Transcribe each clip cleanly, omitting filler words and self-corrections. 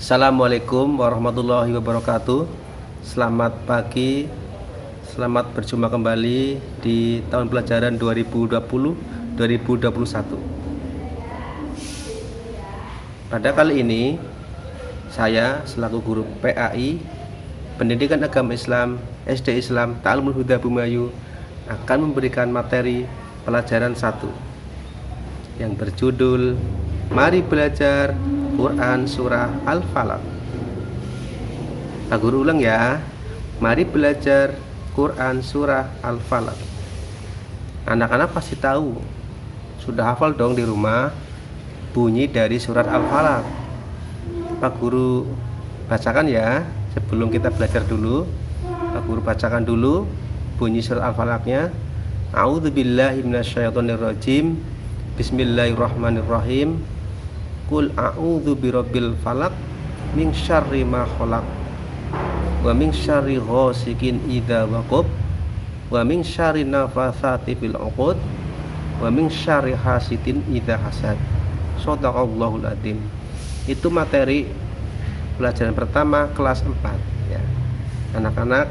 Assalamualaikum warahmatullahi wabarakatuh. Selamat pagi. Selamat berjumpa kembali di tahun pelajaran 2020-2021. Pada kali ini saya selaku guru PAI Pendidikan Agama Islam SD Islam Ta'alumul Huda Bumayu akan memberikan materi pelajaran 1 yang berjudul Mari Belajar Quran Surah Al-Falaq. Pak Guru ulang ya. Mari belajar Quran Surah Al-Falaq. Anak-anak pasti tahu, sudah hafal dong di rumah bunyi dari surat Al-Falaq. Pak Guru bacakan ya. Sebelum kita belajar dulu, Pak Guru bacakan dulu bunyi surat Al-Falaqnya. A'udzubillahi minasyaitonirrajim. Bismillahirrahmanirrahim. Qul a'udzu birabbil falaq min syarri ma khalaq wa min syarri ghasikin idza waqab wa min syarri nafatsati fil 'uqud wa min syarri hasidin idza hasad. Shadaqallahul adzim. Itu materi pelajaran pertama kelas 4 ya. Anak-anak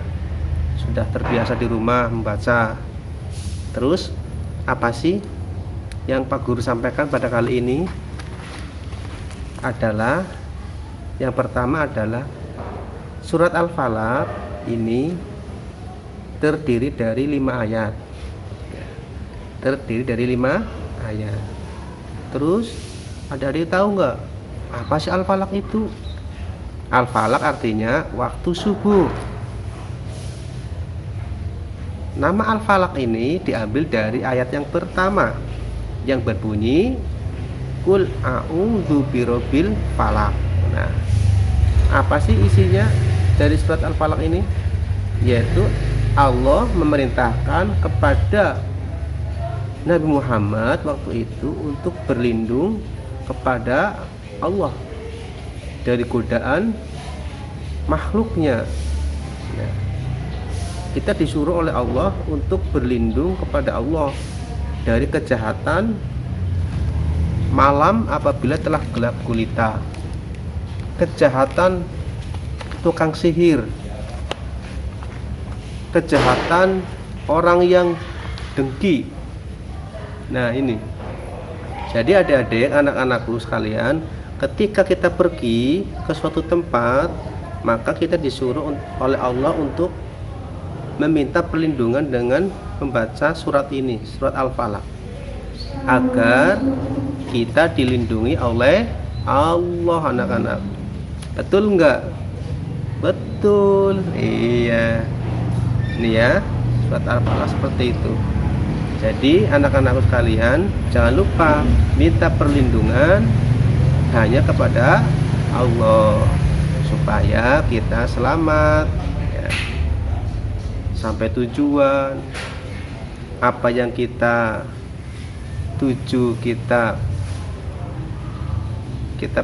sudah terbiasa di rumah membaca. Terus apa sih yang Pak Guru sampaikan pada kali ini? Adalah yang pertama adalah surat Al-Falaq ini terdiri dari 5 ayat. Terdiri dari 5 ayat. Terus adik-adik tahu nggak apa sih Al-Falaq itu? Al-Falaq artinya waktu subuh. Nama Al-Falaq ini diambil dari ayat yang pertama yang berbunyi Qul a'udzu birabbil falaq. Nah, apa sih isinya dari surat Al-Falaq ini? Yaitu Allah memerintahkan kepada Nabi Muhammad waktu itu untuk berlindung kepada Allah dari godaan makhluknya. Nah, kita disuruh oleh Allah untuk berlindung kepada Allah dari kejahatan malam apabila telah gelap gulita, kejahatan tukang sihir, kejahatan orang yang dengki. Nah ini, jadi adik-adik, anak-anakku sekalian, ketika kita pergi ke suatu tempat, maka kita disuruh oleh Allah untuk meminta perlindungan dengan membaca surat ini, surat Al-Falaq, agar kita dilindungi oleh Allah. Anak-anak, betul enggak? Betul. Iya, ini ya surat Al-Falaq seperti itu. Jadi anak-anakku sekalian, jangan lupa minta perlindungan hanya kepada Allah supaya kita selamat ya, sampai tujuan. Apa yang kita tuju kita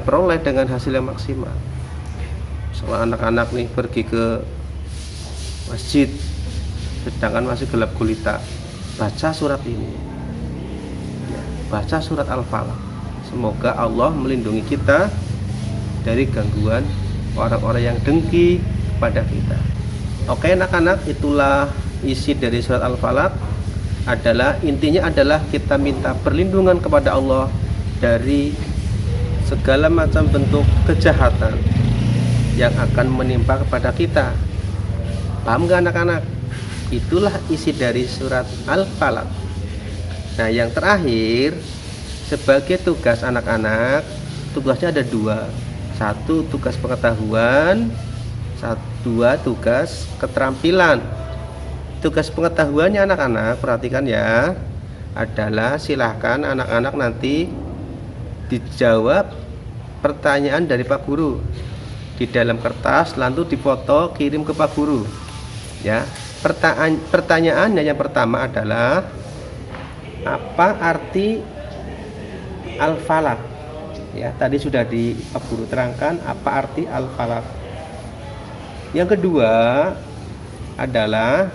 peroleh dengan hasil yang maksimal. Soal anak-anak nih pergi ke masjid sedangkan masih gelap gulita, baca surat ini ya, baca surat Al-Falaq. Semoga Allah melindungi kita dari gangguan orang-orang yang dengki pada kita. Oke anak-anak, itulah isi dari surat Al-Falaq. Intinya adalah kita minta perlindungan kepada Allah dari segala macam bentuk kejahatan yang akan menimpa kepada kita. Paham gak anak-anak? Itulah isi dari surat Al-Falaq. Nah yang terakhir, sebagai tugas anak-anak, tugasnya ada 2. 1 tugas pengetahuan, 2 tugas keterampilan. Tugas pengetahuannya anak-anak, perhatikan ya, adalah silahkan anak-anak nanti dijawab pertanyaan dari Pak Guru di dalam kertas, lalu difoto kirim ke Pak Guru ya. Pertanyaannya yang pertama adalah apa arti Al-Falaq ya. Tadi sudah di Pak Guru terangkan apa arti Al-Falaq. Yang kedua adalah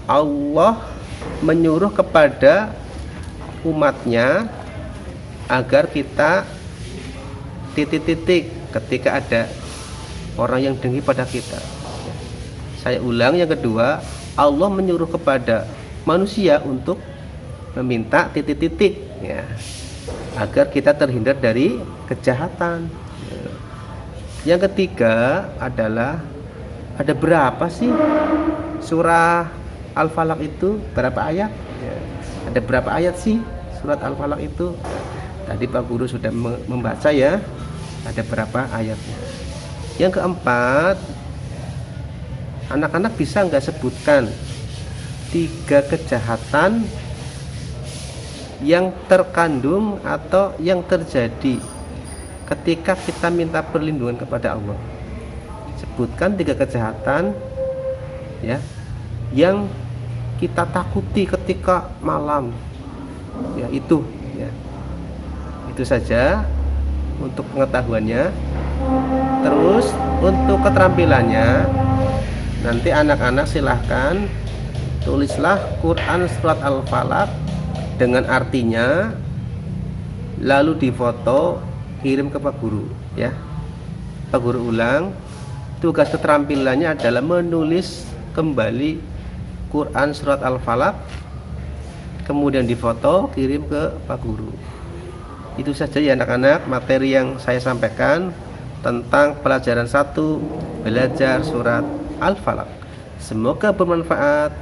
Allah menyuruh kepada umatnya agar kita titik-titik ketika ada orang yang dengki pada kita. Saya ulang, yang kedua, Allah menyuruh kepada manusia untuk meminta titik-titik ya, agar kita terhindar dari kejahatan. Yang ketiga adalah, ada berapa sih surah Al-Falaq itu? Berapa ayat? Ya. Ada berapa ayat sih surat Al-Falaq itu? Tadi Pak Guru sudah membaca ya, ada berapa ayatnya. Yang keempat, anak-anak bisa nggak sebutkan 3 kejahatan yang terkandung atau yang terjadi ketika kita minta perlindungan kepada Allah? Sebutkan 3 kejahatan ya yang kita takuti ketika malam ya, itu ya. Itu saja untuk pengetahuannya. Terus untuk keterampilannya, nanti anak-anak silahkan tulislah Quran surat Al-Falaq dengan artinya, lalu difoto, kirim ke Pak Guru ya. Pak Guru ulang, tugas keterampilannya adalah menulis kembali Quran surat Al-Falaq, kemudian difoto, kirim ke Pak Guru. Itu saja ya anak-anak materi yang saya sampaikan tentang pelajaran 1, belajar surat Al-Falaq. Semoga bermanfaat.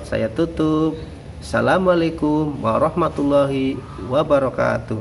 Saya tutup. Assalamualaikum warahmatullahi wabarakatuh.